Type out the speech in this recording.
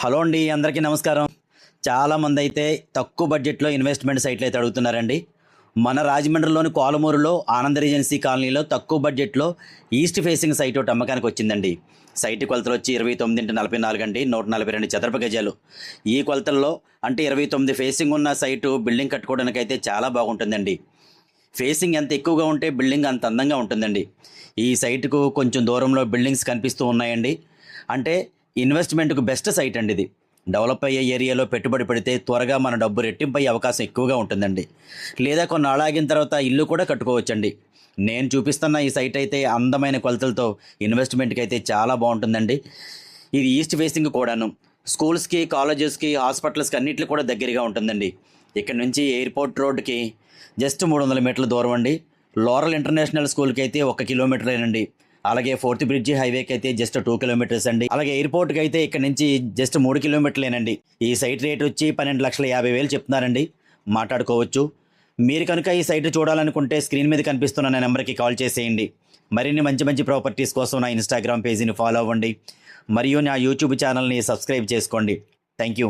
Hello అండి, అందరికీ నమస్కారం. చాలామంది అయితే తక్కువ బడ్జెట్లో ఇన్వెస్ట్మెంట్ సైట్లు అయితే అడుగుతున్నారండి. మన రాజమండ్రిలోని కోలమూరులో ఆనంద రీజెన్సీ కాలనీలో తక్కువ బడ్జెట్లో ఈస్ట్ ఫేసింగ్ సైట్ ఒకటి అమ్మకానికి వచ్చిందండి. సైట్ కొలతలు వచ్చి 29x44 అండి, 142 చదరపు గజాలు. ఈ కొలతల్లో అంటే 29 ఫేసింగ్ ఉన్న సైటు బిల్డింగ్ కట్టుకోవడానికి అయితే చాలా బాగుంటుందండి. ఫేసింగ్ ఎంత ఎక్కువగా ఉంటే బిల్డింగ్ అంత అందంగా ఉంటుందండి. ఈ సైటుకు కొంచెం దూరంలో బిల్డింగ్స్ కనిపిస్తూ ఉన్నాయండి. అంటే ఇన్వెస్ట్మెంట్‌కు బెస్ట్ సైట్ అండి ఇది. డెవలప్ అయ్యే ఏరియాలో పెట్టుబడి పెడితే త్వరగా మన డబ్బు రెట్టింపయ్యే అవకాశం ఎక్కువగా ఉంటుందండి. లేదా కొన్నాళ్ళు ఆగిన తర్వాత ఇల్లు కూడా కట్టుకోవచ్చండి. నేను చూపిస్తున్న ఈ సైట్ అయితే అందమైన కొలతలతో ఇన్వెస్ట్మెంట్‌కి అయితే చాలా బాగుంటుందండి. ఇది ఈస్ట్ ఫేసింగ్ కూడాను. స్కూల్స్‌కి, కాలేజెస్‌కి, హాస్పిటల్స్‌కి అన్నిట్లికి కూడా దగ్గరగా ఉంటుందండి. ఇక్కడ నుంచి ఎయిర్‌పోర్ట్ రోడ్‌కి జస్ట్ 300 మీటర్ల దూరం అండి. లోరల్ ఇంటర్నేషనల్ స్కూల్‌కి అయితే 1 కిలోమీటరేనండి. అలాగే ఫోర్త్ బ్రిడ్జి హైవేకి అయితే జస్ట్ 2 కిలోమీటర్స్ అండి. అలాగే ఎయిర్పోర్ట్కి అయితే ఇక్కడ నుంచి జస్ట్ 3 కిలోమీటర్లేనండి. ఈ సైట్ రేట్ వచ్చి 12,50,000 చెప్తున్నారండి. మాట్లాడుకోవచ్చు. మీరు కనుక ఈ సైట్ చూడాలనుకుంటే స్క్రీన్ మీద కనిపిస్తున్న నా నెంబర్కి కాల్ చేసేయండి. మరిన్ని మంచి మంచి ప్రాపర్టీస్ కోసం నా ఇన్స్టాగ్రామ్ పేజీని ఫాలో అవ్వండి. మరియు నా యూట్యూబ్ ఛానల్ని సబ్స్క్రైబ్ చేసుకోండి. Thank you.